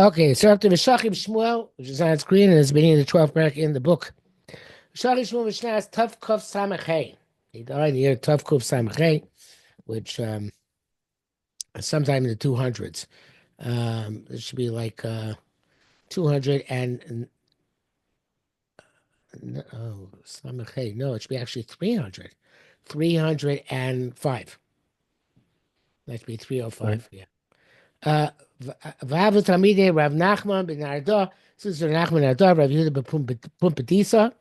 Okay, so after V'shachim Shmuel, which is on screen and is the beginning of the 12th parak in the book. V'shachim Shmuel Mishnah Tav Kuf Samachay. He died in the year Tav Kuf Samachay, which sometime in the 200s. It should be like 200 and oh, Samachay. No, it should be actually 300. 305. That should be 305. Yeah. Vav Tamide Rav Nachman ben Neharda'a. This is Rav Nachman ben Neharda'a. Rav Yehuda ben Pum Bedisa.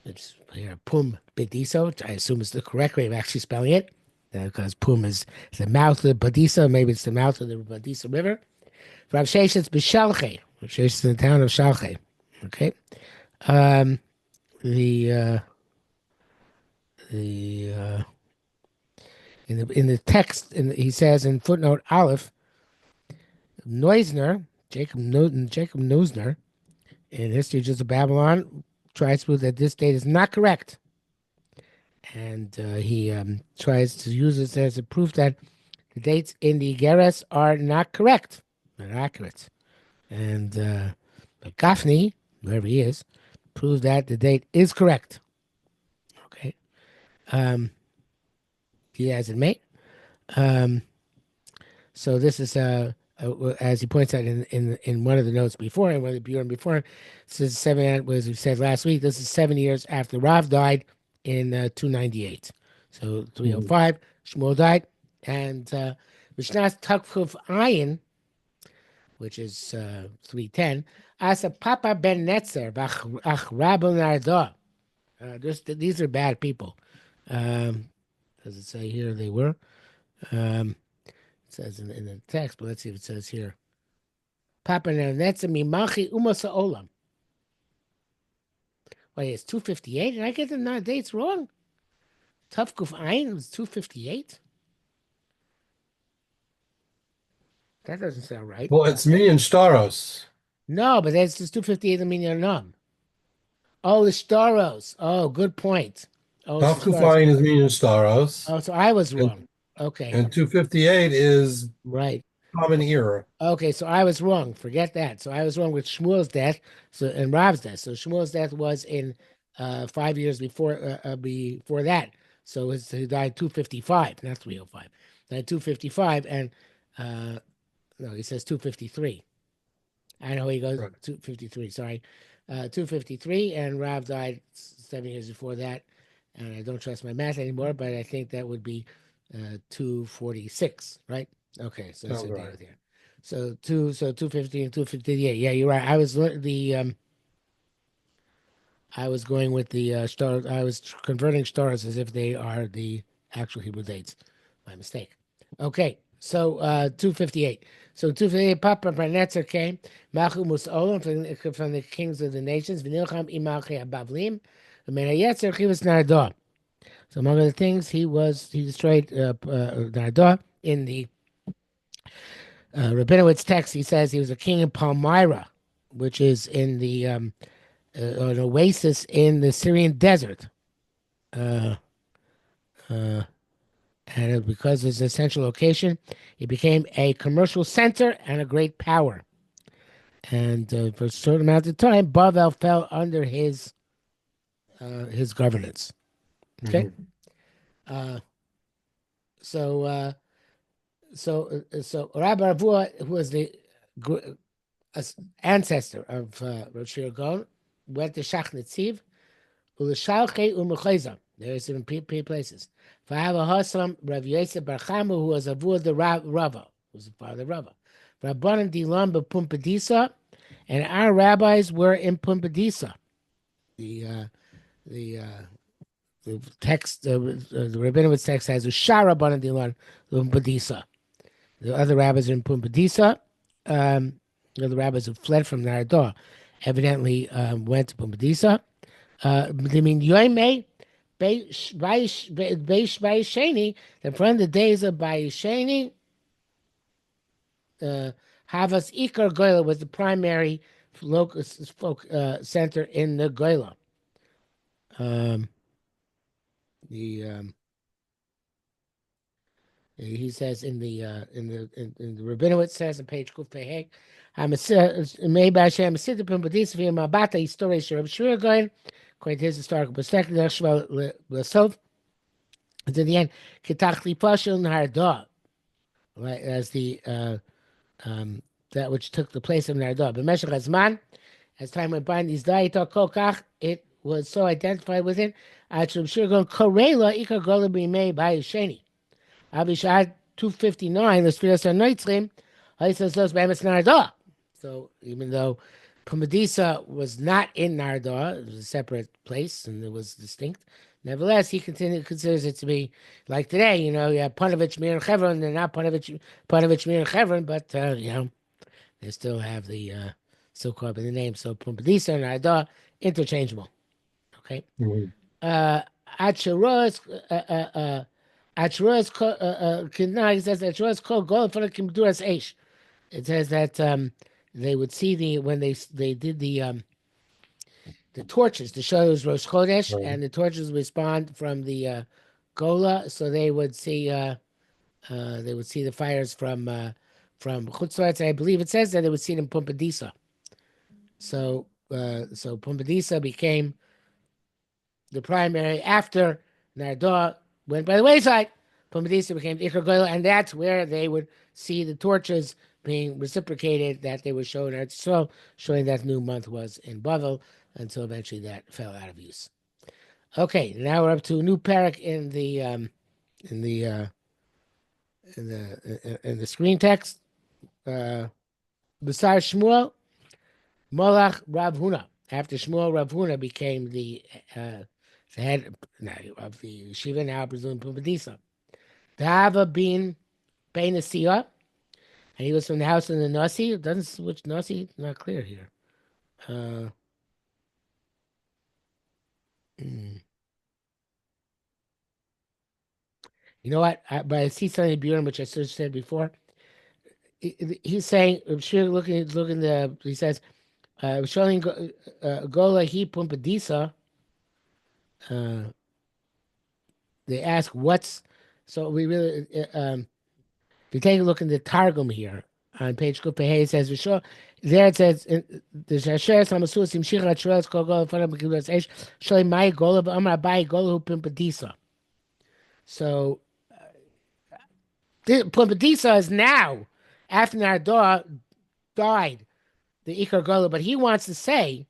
It's here Pum Bedisa, which I assume is the correct way of actually spelling it, because Pum is the mouth of the Bedisa. Maybe it's the mouth of the Bedisa River. Rav Sheshetz b'Shalchei. Rav Sheshetz in the town of Shalchei. Okay. The in the text, he says in footnote Aleph, Neusner, Jacob Neusner, in History Just of Babylon, tries to prove that this date is not correct. And he tries to use this as a proof that the dates in the Iggeres are not correct, not accurate. And but Gafni, whoever he is, proves that the date is correct. Okay. He has it made. So this is as he points out in one of the notes before, and one of the Buren before, this is as we said last week, this is 7 years after Rav died in 298. So 305, Shmuel died, and Mishnah's Takfuf Ayin, which is 310, Asa Papa ben Netzer, Ach Rabbi Neharda'a. These are bad people. Does it say here they were? It says in the text, but let's see if it says here. Papa Netzer Mimachi Umasa Olam. Wait, it's 258? Did I get the dates wrong? Tufkuf Ayin was 258? That doesn't sound right. Well, it's me and Staros. No, but that's just 258 Minyan Num. Oh, the Staros. Oh, good point. Oh, it's the Staros. Tafkufayim is me and Staros. Oh, so I was And, wrong. Okay, and 258 is right. Common Era. Okay, so I was wrong. Forget that. So I was wrong with Shmuel's death, and Rob's death. So Shmuel's death was in 5 years before that. So he died 255, not 305. Died 255, and no, he says 253. I know he goes Right. 253. Sorry, 253, and Rob died 7 years before that. And I don't trust my math anymore, but I think that would be 246, right? Okay, so that's Sounds it right. there. So 250 and 258. Yeah, you're right. I was going with the stars. I was converting stars as if they are the actual Hebrew dates. My mistake. Okay, so 258. So 258, Papa Barnetzer came, Malchut Musolam from the kings of the nations, V'nilcham imalchei Bavlim, V'menayetzer Chivas Neharda'a. So among other things, he destroyed Neharda'a. In the Rabinowitz text, he says he was a king in Palmyra, which is in the an oasis in the Syrian desert. Uh, uh, and because of its essential location, it became a commercial center and a great power. And for a certain amount of time, Bavel fell under his governance. Okay, Mhm. so Rabbi Rav Huna, who was the ancestor of Rosh Gaon, went to Shach Netziv, Ulashalche Umecheza. There's in places. V'hava Haslam Rav Yosef Bar Chama, who was Avur the Rava, who was the father of Rava. Rabbanan Dilam Pum Bedisa, and our rabbis were in Pum Bedisa. The text, the Rabinowitz text has Ushara Rabbanan Dilam Pum Bedisa. The other rabbis are in Pum Bedisa. The rabbis who fled from Neharda'a evidently went to Pum Bedisa. They mean Yoimei Sheni, that from the days of Bayisheni, Havas Ikar Goyla was the primary locus center in the Goyla. The He says in the Rabinowitz says on page Kuf Pehek, Made by Hashem, Siddur Pum Bedisa via Mabata, story of Rav Shmuel Gaon, according to his historical perspective, L'Sov, to the end, Ketachli Pashul Neharda'a, right, as the that which took the place of Neharda'a. But Meshach Hazman, as time went by, these Daita Kokach, it was so identified with it. Rav Shmuel Gaon Korela Ikar Gola B'Yimei Bayis Sheni. Abishad 259, the Spirit of Noitzrim, says those Bemis Neharda'a. So even though Pum Bedisa was not in Neharda'a, it was a separate place and it was distinct. Nevertheless, he considers it to be like today. You know, you have Panovich, Mir, and Chevron. They're not Panovich, Mir, and Chevron, but you know, they still have the so-called in the name. So Pum Bedisa and Neharda'a interchangeable. Okay. Acharos. He says that Acharos called gold for the Kimduras Eish. It says that they would see when they did the torches. The show was Rosh Chodesh, and the torches respond from the Gola, so they would see the fires from Chutzlaretz. And I believe it says that they would see them Pum Bedisa. So Pum Bedisa became the primary after Neharda'a went by the wayside. Pum Bedisa became Ikar Gola, and that's where they would see the torches being reciprocated that they were showing Eretz Yisroel, showing that new month was in Bavel, until eventually that fell out of use. Okay, now we're up to a new parak in the screen text. B'sar Shmuel, Molach Rav Huna. After Shmuel, Rav Huna became the head of the yeshiva, now presumed Pum Bedisa. Dava bin Bein Asiyah, and he was from the house of the Nasi. It doesn't switch Nasi, not clear here. You know what? But I see something in Buren, which I sort of said before. He's saying, I'm sure looking the, he says, showing Gola he Pum Bedisa. They ask what's, so we really, if you take a look in the Targum here, on page Kupeh, it says, there it says, the Shasher Samasus Imshich HaTshuel Kol Gola Fana B'Kibbutz Eish showing my Gola B'Amar Abai Gola Hu Pum Bedisa. So Pum Bedisa is now, after Neharda'a died, the Ikar Gola, but he wants to say,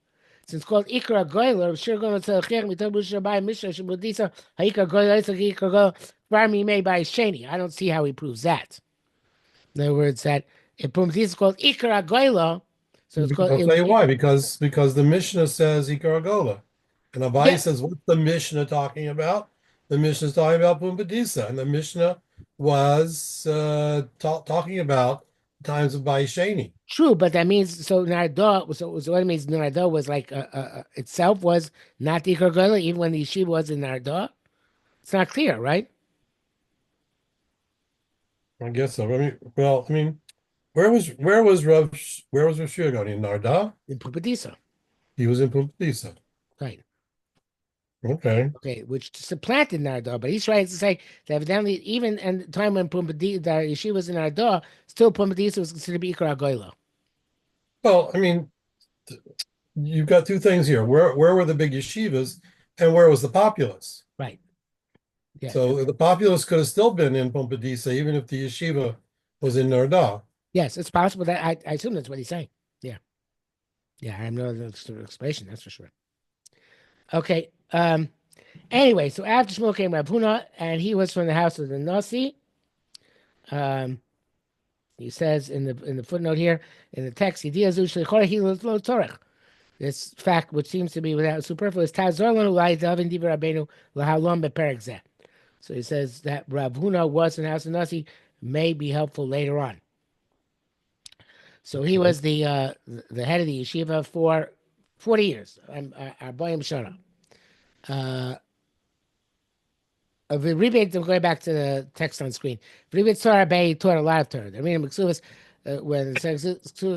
since it's called Ikar Gola, sure going to Chech Mitab Shabai Mishnah Shebudisa Ikar Gola Ikar Gola Barmi made by Sheni. I don't see how he proves that. In other words, that if Pum Bedisa is called Ikar Gola, so it's called. I'll tell you why. Because the Mishnah says Ikar Gola, and Abai says, "What's the Mishnah talking about?" The Mishnah is talking about Pum Bedisa, and the Mishnah was talking about times of Bai Sheni. True, but that means so Neharda'a. So what it means Neharda'a was like itself was not the Ikar Gola, even when the yeshiva was in Neharda'a. It's not clear, right? I guess so. I mean, where was Rav Shmuel going in Neharda'a? In Pum Bedisa. He was in Pum Bedisa. Right. Okay. Okay, which supplanted Neharda'a, but he's trying to say that evidently, even in the time when Pum Bedisa, the yeshiva was in Neharda'a, still Pum Bedisa was considered to be Ikar Gola. Well, I mean, you've got two things here. Where were the big yeshivas, and where was the populace? Right. Yeah. So the populace could have still been in Pum Bedisa, even if the yeshiva was in Neharda'a. Yes, it's possible that I assume that's what he's saying. Yeah. Yeah, I have no other explanation, that's for sure. Okay. Anyway, so after Shmuel came Rav Huna, and he was from the house of the Nasi. He says in the footnote here in the text, this fact, which seems to be without superfluous, so he says that Rav Huna was in the house of Nasi may be helpful later on. So he was the head of the yeshiva for 40 years. Arboim Shana. Going back to the text on screen. Taught a lot of Torah. I mean, when the Ksuvas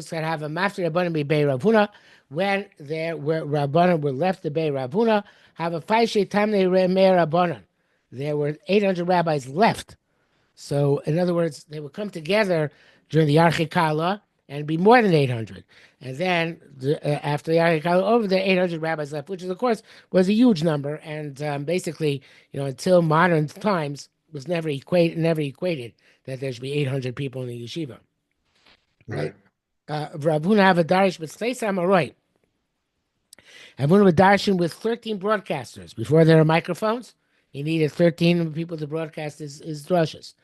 can have a master Rabbanim Bei Rav Huna, when there were Rabbanim were left to Bei Rav Huna, have a Faishe Tamne Remei Rabbanim. There were 800 rabbis left. So, in other words, they would come together during the Archikala, and be more than 800. And then after the Archei Kala, over the 800 rabbis left, which is, of course, was a huge number. And basically, until modern times, was never equated that there should be 800 people in the yeshiva. Right? Right. Rav Huna have a darish, but Slay Samaroi. Rav Huna was darshan with 13 broadcasters. Before there were microphones, he needed 13 people to broadcast his drushes.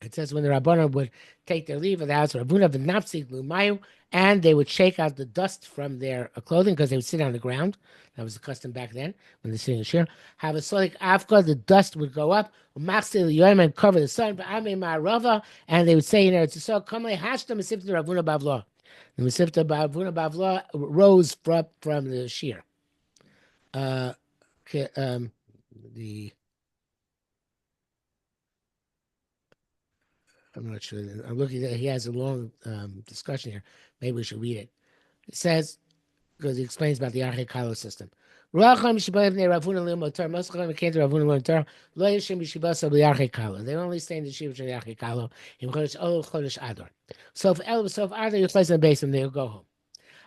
It says when the Rabbanon would take their leave of the house, Rabuna v'napsig lumayu, and they would shake out the dust from their clothing because they would sit on the ground. That was the custom back then when they're sitting in shir. Have a solik avka, the dust would go up. U'machsil yoyim and cover the sun. V'amei ma'arava, and they would say in Eretz Yisroel, "Kamei hashta mesifta Ravuna bavla." The mesifta Ravuna bavla rose from the shir. The I'm not sure. I'm looking at. He has a long discussion here. Maybe we should read it. It says because he explains about the Archei Kalo system. They only stay in the Shiva the Archei Kalo. So if Adar, you place in the base and they'll go home.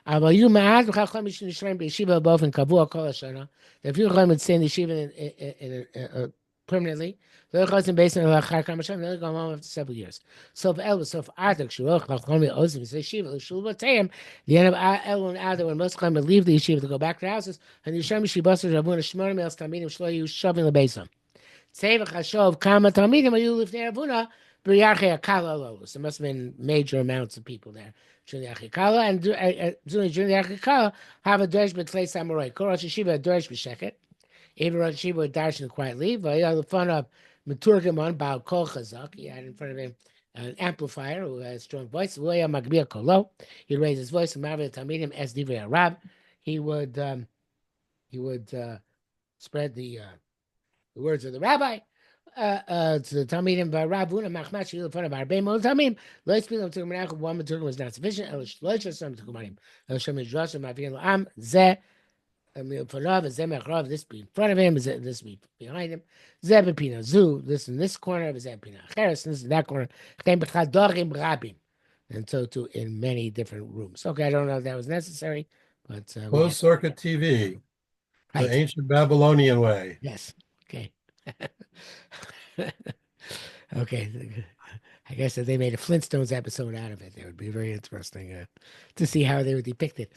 אבל יהיו מעט וכך מי שנשארים בישיבה באופן קבוע כל השנה, if you would stay in the yeshiva permanently, לא יכול לשים בעצם לאחר כמה שנים, they'll go home after several years. סוף אל וסוף עד, כשהוא חכם לעוזב את הישיבה, לשולבותיהם, the end of El and Adar, when most would leave the yeshiva to go back to their houses, and ישם ישיבה של רבונה 800 תלמידים שלא יהיו שווים לביתם. צא וחשוב כמה תלמידים היו לפני רבונה, ב'Archei Kalo. There must have been major amounts of people there during the Archei Kalo, and during the Archei Kalo, have a Dorsh B'Tlei Samurai. Kol Rosh Yeshiva a Dorsh B'Sheket. Even Rosh Yeshiva would darshan quietly. V'ayah the fun of Meturgamon Baal Kol Chazak. He had in front of him an amplifier who had a strong voice. V'ayah Magbir Kolo. He'd raise his voice and Marvel Talmidim as Divrei Arab. He would spread the words of the rabbi. To the Talmidim by Rav Huna Machmat Shil in front of Arbei Mol Talmidim. Lo speak them to Menach. One Maturgan was not sufficient. Elish Loish some to Kumarim. Elish Midrash and Mavin Am Ze Fanav Ze Mechrav. This be in front of him. This be behind him. Ze Bepina Zu. This in this corner of Ze Bepina Cheres. This in that corner. Chem B'Chadorim Rabim. And so too in many different rooms. Okay, I don't know if that was necessary, but Closed circuit TV, right. the ancient Babylonian way. Yes. Okay. Okay. I guess if they made a Flintstones episode out of it, it would be very interesting to see how they would depict it.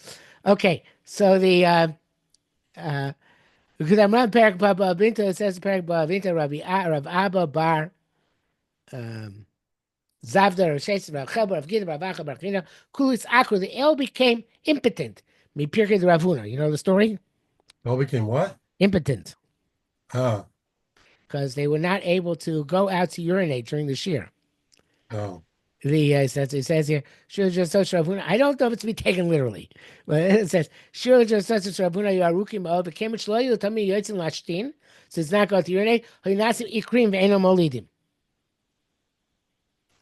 Okay, so the because I'm on Perak Baba Binta, it says Perak Baba Binta Rav Abba Bar Zavda Rav Shesem Rav Chelba Rav Gida Rav Acha Bar China Kulis Akru. They all became impotent. Me Pirkei Rav Huna. You know the story? All became what? Impotent. Oh. Because they were not able to go out to urinate during the shir. Oh. It says here, I don't know if it's to be taken literally, but it says, so it's not going to urinate.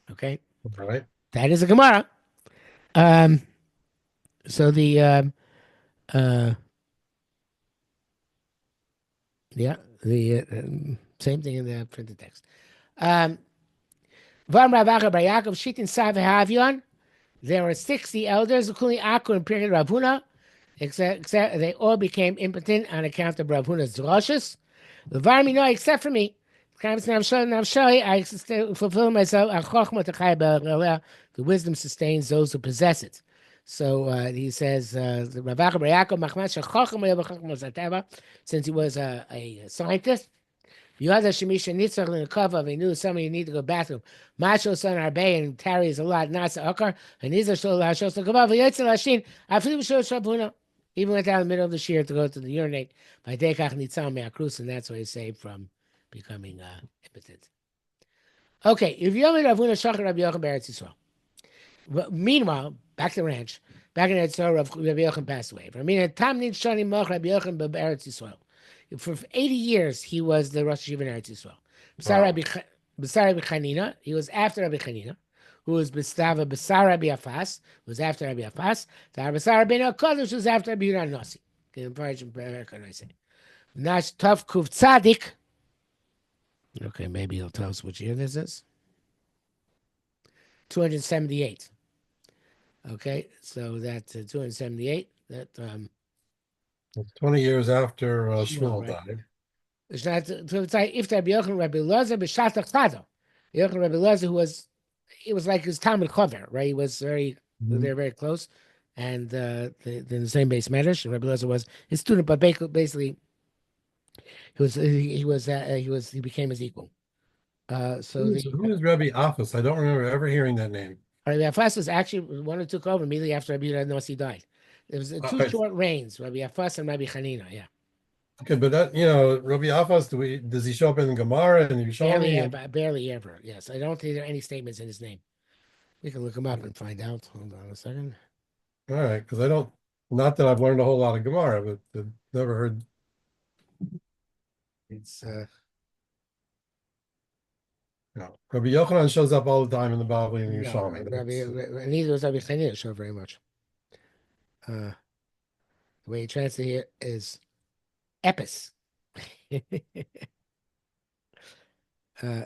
Okay. All right. That is a Gemara. So the same thing in the printed text. There were 60 elders, including Akur and Pirkei Rav Huna, except they all became impotent on account of Rav Huna's droshes. Except for me. I fulfill myself. The wisdom sustains those who possess it. So he says, since he was a scientist, he knew somebody you need to go to the bathroom. Macho son Arbei and tarries a lot, Nasa Akar, and these are so even went down in the middle of the shear to go to the urinate by Dekach Nitzam Me'akrus, and that's why he's saved from becoming impotent. Okay, if you only Rav Huna Shachar Rabbi Yochanan Eretz Yisroel. Meanwhile, back to the ranch, back in Eretz Yisroel, Rabbi Yochanan passed away. For 80 years, he was the Rosh Yeshiva in Eretz Yisrael. Besar Rabbi Chanina, he was after Rabbi Chanina, who was Bestava Besar Rabbi Efes, who was after Rabbi Efes. Besar Rabbi Kodesh was after Rabbi Yehuda Nasi. Nash Tov Kuf Tzadik. Okay, maybe he'll tell us which year this is. 278. Okay, so that's 278. That It's 20 years after Shmuel, Shmuel right? died. It's not so it's like if Rabbi Yochanan Rabbi Elazar b'shatach tzado. Yochanan Rabbi Elazar, who was it was like his Talmud Chaver, right? He was very Mhm. they're very close, and they're in the same base medrash. Rabbi Elazar was his student, but basically he became his equal. So the Who is Rabbi Afas? I don't remember ever hearing that name. Rabbi Afas was actually one who took over immediately after Rabbi Yochanan died. There was two I, short reigns, Rabbi Afas and Rabbi Chanina. Yeah, okay, but that Rabbi Afas, does he show up in Gemara and barely Yerushalmi? And ever, barely ever. Yes, I don't think there are any statements in his name. We can look him up and find out. Hold on a second. all right, because I don't, not that I've learned a whole lot of Gemara, but I've never heard. It's Rabbi Yochanan shows up all the time in the Bavel and no, Yerushalmi. and neither was Rabbi Chanina show very much. The way he translates it is Epis. uh,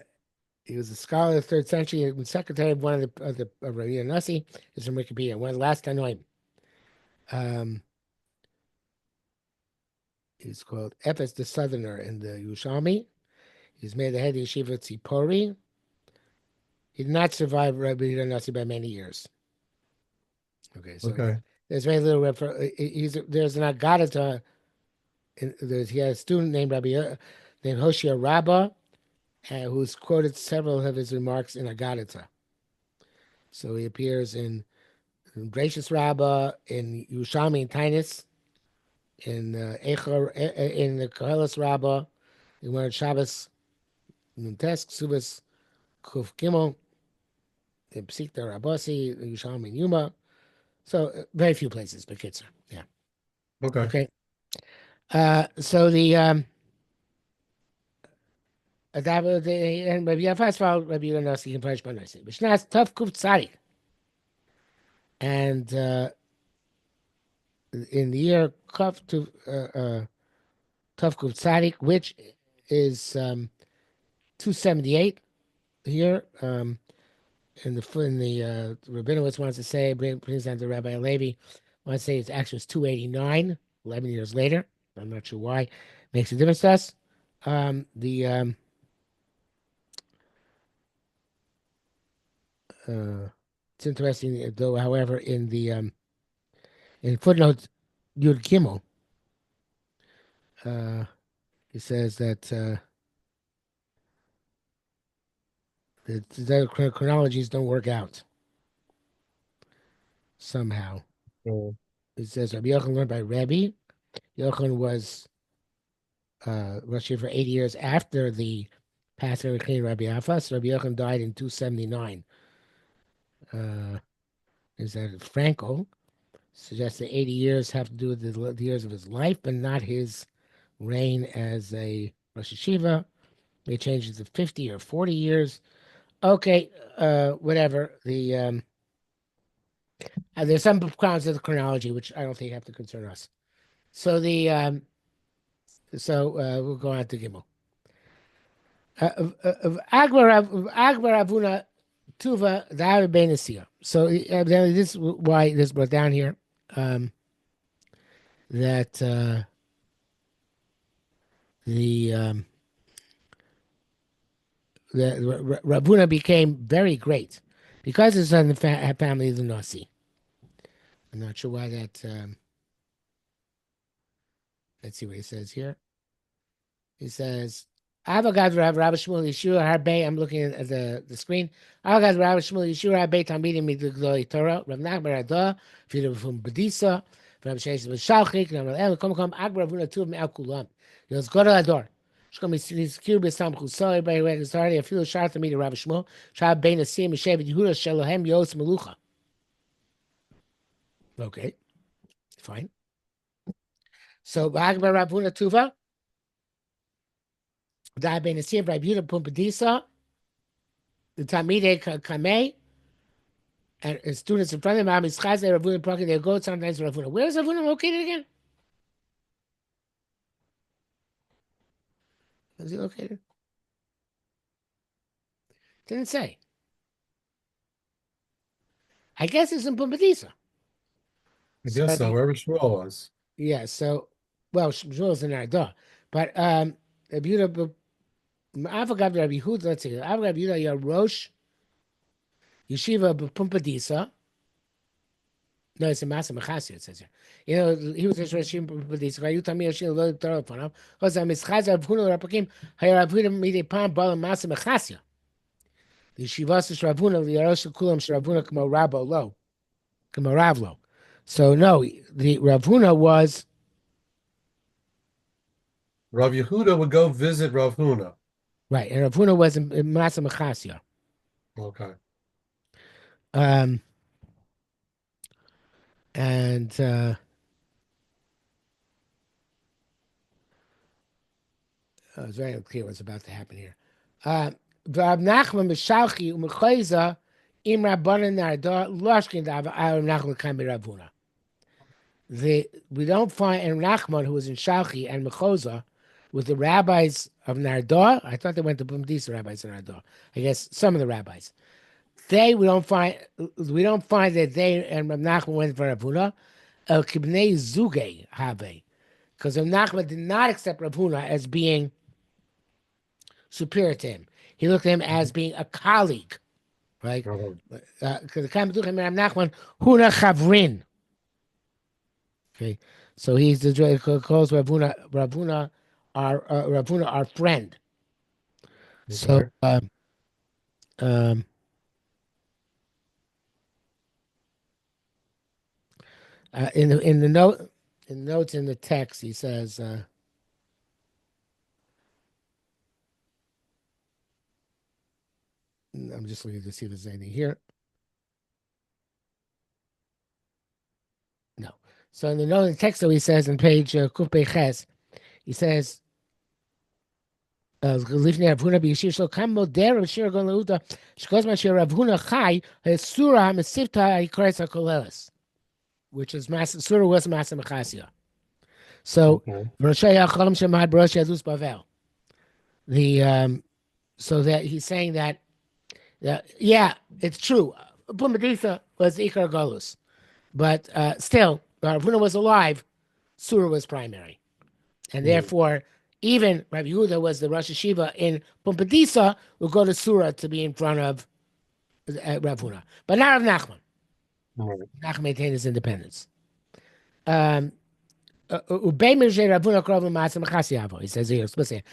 he was a scholar of the third century and secretary of one of Rabbi Nasi. Is from Wikipedia. One of the last Tanoim. Um, he's called Efes the Southerner in the Yerushalmi. He's made the head of the yeshiva Tzipori. He did not survive Rabbi Nasi by many years. Okay, so Okay, there's very little there's an Agadata. He had a student named named Hoshia Rabbah, who's quoted several of his remarks in Agadata. So he appears in Gracious Rabbah, in Yushami and Tainus, in in the Koheles Rabbah, in one of Shabbos Nuntes, Subas Kuf Gimel, in Psikta Rabbasi, Yushami and Yuma. So very few places, but Kitzer. Yeah. okay, Okay. So the and Rabbi Yafas followed Rabbi Yonaski and Parish Banasi. Bishnas Tav Kuf Tzadik. And in the year Kuf to Tav Kuf Tzadik, which is 278 here. In the Rabinowitz wants to say, brings down to Rabbi Levi, wants to say it's actually it's 289, 11 years later. I'm not sure why. Makes a difference to us. The It's interesting though. However, in footnote Yud Gimel, uh, he says that the chronologies don't work out somehow. uh, It says Rabbi Yochanan learned by Rebbe. Yochanan was Rosh for 80 years after the passing of King Rabbi Afas. Rabbi Yochanan died in 279. Uh, is that Frankel suggests that 80 years have to do with the years of his life, but not his reign as a Rosh Hashiva. They changed it to 50 or 40 years. Okay, whatever. There's some grounds of the chronology which I don't think have to concern us. So we'll go on to Gimel. Agbar Avuna Tuva David Benasia. So this is why this brought down here. Um, that the Ravuna became very great because his son had family is a Nasi. I'm not sure why that. Let's see what he says here. He says, Avagad Rav Rabbi Shmuel Yeshua Harbe. I'm looking at the screen. Avagad Rabbi Shmuel Yeshua Harbe Talmidim Midgloi Torah. Rav Nachman Radah. Fidu Pum Bedisa. Rav Sheish Shalchik. Rav El Kom Agbar Avuna Tuv Me'al Kulam. Yos Godel Ador. Shkom Yiskir B'Sam Chusoi by Registari. A few Sharta Mida Rabbi Shmuel. Shab Bein Asim Shevet Yehuda Shalohem Yos Melucha. Okay, fine. So Agbar Ravuna Tuva. Da Bein Asim Rabbi Yehuda Pum Bedisa. The Talmidei Kamei. And students in front of him, Chazai, Ravuna, Parking, they go sometimes to Ravuna. Where is Ravuna located again? Where's he located? Didn't say. I guess it's in Pum Bedisa. I guess So so, wherever Shmuel was. yeah, so well, Shmuel's in Neharda'a, but Rabbi Yehuda, I forgot Rabbi Yehuda. Let's see, I forgot Rabbi Yehuda Rosh Yeshiva Pum Bedisa. No, it's a Masa Mechasi, it says here. You know, he was a Rosh Yeshiva Pum Bedisa. You tell me Yeshiva lo Torah for him. Because I'm Mischaz Rav Huna Rapakim. Hay Rav Huna mide Pam Bala Masa Mechasi. The Shivas Rav Huna Liyarosh Kulam Rav Huna Kamo Rabo Lo Kamo Ravlo. So no, the Rav Huna was Rav Yehuda would go visit Rav Huna. right, and Rav Huna was in Masa Mechasi. Okay. Um, and it's very unclear what's about to happen here. Rav Nachman Mishalchi Umechayza Im Rabbanan Neharda'a Loshkin Rav Nachman Kami Rav Huna. We don't find and Nachman, who was in Shalchi and Mechoza with the rabbis of Neharda'a. I thought they went to Pum Bedisa rabbis in Neharda'a. I guess some of the rabbis. We don't find that they and Rav Nachman went for Rav Huna. El Kibnei Zuge Habe. Because Rav Nachman did not accept Rav Huna as being superior to him. He looked at him as being a colleague, right? Uh-huh. Because the Kamaduchim Rav Nachman Huna Chavrin. Okay, so he's the calls Rav Huna our friend. So Okay. um, in the notes in the text, he says. I'm just looking to see if there's anything here. No. So in the note in the text, though, he says on page Kuf Ches, he says, "Livnei Rav Huna b'yeshir shel kam moder Rav Shir Gon Leuda shekos ma shir Rav Huna chai ha'sura ha'mesivta ha'ikoretz ha'koleles," which is Surah was Masa Mechasia. So Okay. Roshei Achalim Shemad Barosh Yadus Bavel. So that he's saying that yeah, it's true. Pum Bedisa was Ikar Golus, but still, Rav Huna was alive. Surah was primary. And Mhm. therefore, even Rabbi Yehuda was the Rosh Hashiva in Pum Bedisa, will go to Surah to be in front of Rav Huna. But not Rav Nachman. All right. Nachman maintained his independence. Um, he says here explicitly.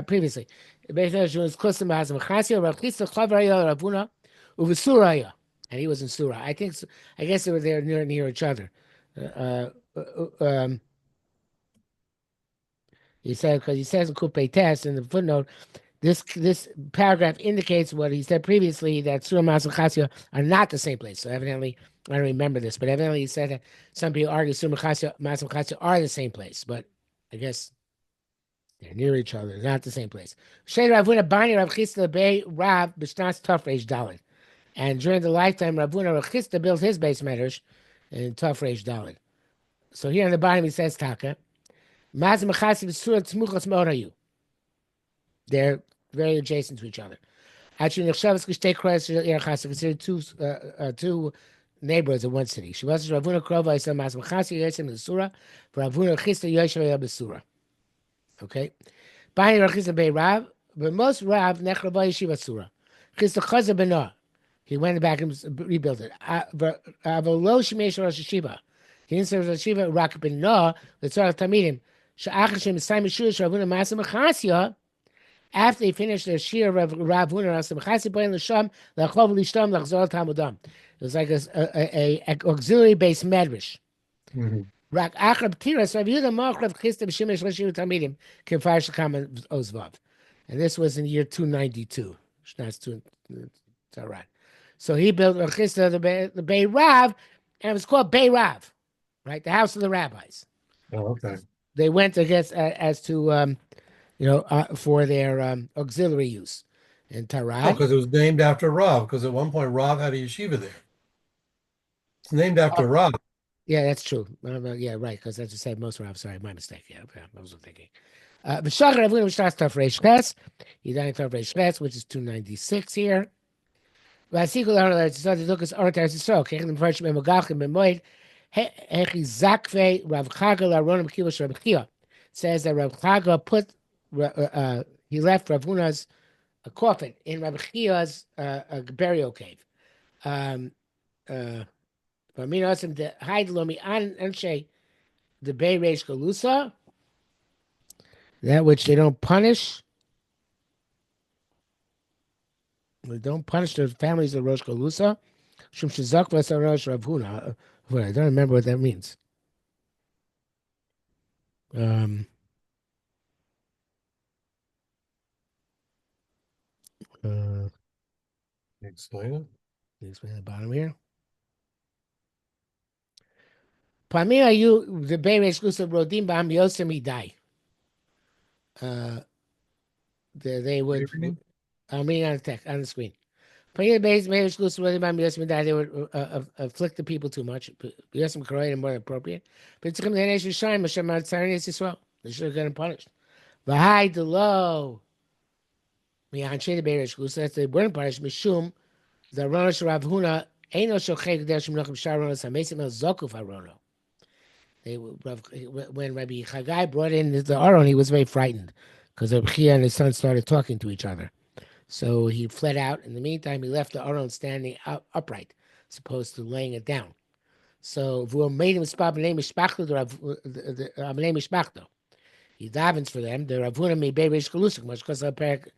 Previously, was close to Maaseh Machasya, Rav Chisda Chavaraya Rav Huna, Uvesuraya, and he was in Surah. I guess they were there near each other. He said because he says in Kupei Test in the footnote, this paragraph indicates what he said previously that Surah Maaseh Machasya are not the same place. So evidently, I don't remember this, but evidently he said that some people argue Surah Maaseh Machasya are the same place, but I guess they're near each other, not the same place. Rav Huna Bani Rav Chisda Bey Rav B'Shnas Tafresh Dalit. And during the lifetime, Rav Huna Rav Chisda built his base medrash in Tafresh Dalit. So here on the bottom he says Taka, Maz Machasi B'Surah Tzmuchas Morayu. They're very adjacent to each other. Actually, considered two neighborhoods in one city. She was Rav Huna Krova Yisrael Maz Machasi Yisrael B'Surah, Rav Huna Chisda Yisrael B'Surah. Okay. Bani Rachisa Bey Rav, but most Rav Nechrava Yeshiva Surah. Chista Chaza Bena. He went back and rebuilt it. Avolo Shemesh Rosh Yeshiva. He didn't say Rosh Yeshiva, Rak Bena, the Tzarech Tamidim. Sha'ach Hashem Yisayim Yeshua Ravuna Masa Mechasya. After they finished their Shir Rav Huna Masa Mechasya, Bain L'Sham, L'Achov L'Ishtam, L'Achzor Talmudam. It was like a auxiliary-based medrash. Mhm. Rak Achrab Tiras Rav Yehuda Machrav Chisda B'Shemesh Rosh Yeshiva Tamidim Kefar Shekam Ozvav. And this was in the year 292. That's two. It's all right. So he built Rechista, the Bey Rav, and it was called Bey Rav, right? The house of the rabbis. Oh, okay. They went, I guess, as to, for their auxiliary use. In Oh, Tarad. because it was named after Rav, because at one point Rav had a yeshiva there. It's named Oh, after Rav. yeah, that's true. Yeah, right, because as you said, most Rav. Sorry, my mistake. Yeah, I was thinking. B'shachar Rav Huna B'shnas Taf Reish Ches. He died in Taf Reish Ches, which is 296 here. והסיקו לארץ ישראל, דוקס אורת ארץ ישראל, ככן מפרש במגחים במועד, Hechizakve Rav Chaga Laronim Kibush Rav Chia says that Rav Chaga put he left Rav Huna's coffin in Rav Chia's burial cave. Um, uh, the hide lomi an anshe the Bay Reish Galusa, that which they don't punish. They don't punish the families of Rosh Galusa. Shum Shizak Vasarosh Rav Huna. I don't remember what that means. Um, uh, Explain it. explain the bottom here. Pamir you the Bay exclusive Rodim Bam Yosem die. They What are you would reading? I mean on the text on the screen. Pamir Bay exclusive Rodim Bam Yosem die. They would afflict the people too much. Yosem correct and more appropriate. But it's the nation shine Mashem Eretz Yisroel. They should have gotten punished. V'hai the low. Mi'anshe the Bay exclusive. That's they weren't punished. Mishum the Rosh Rav Huna Eino Shochek Dershim Nachem Sharonos Hamesim El Zokuf Harono. When Rabbi Chagai brought in the Aron, he was very frightened because Rabbi Chia and his son started talking to each other. So he fled out. In the meantime, he left the Aron standing upright, as opposed to laying it down. So V'u made him spab b'nei mishpachto, the b'nei mishpachto. He davens for them. The Rav Huna may be Reish Galusik, much because of Perak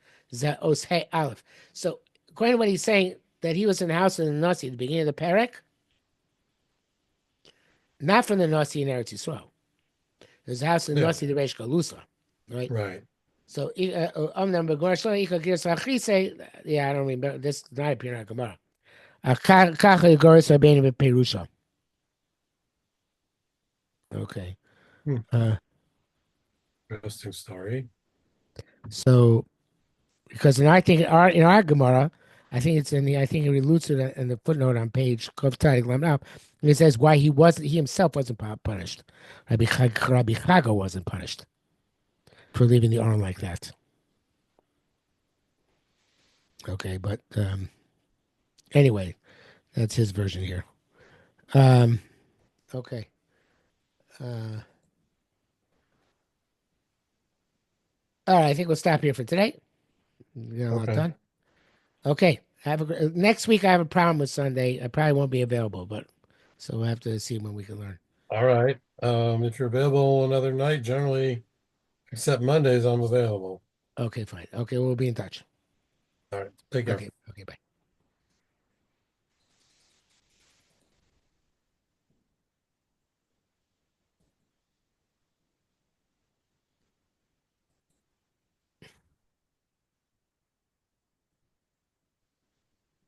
Os Hey Aleph. So according to what he's saying, that he was in the house of the Nasi at the beginning of the Perak, not from the Nasi in Eretz Yisrael. There's a house in Yeah, Nasi the Reish Galusa, right? right. So, yeah, I don't remember. This does not appear in our Gemara. Okay. Hmm. Uh, Interesting story. so, because in our Gemara, I think it's in the, I think it alludes to that in the footnote on page Kov Tzadik Lamnab. It says why he himself wasn't punished. Rabbi Chago wasn't punished for leaving the arm like that. Okay, but anyway, that's his version here. Um, okay. Uh, all right, I think we'll stop here for today. We got a lot Okay. done. Okay. Next week. I have a problem with Sunday. I probably won't be available, but so we'll have to see when we can learn. All right. If you're available another night, generally, except Mondays, I'm available. Okay, fine. Okay, we'll be in touch. All right. Take care. Okay, okay, bye.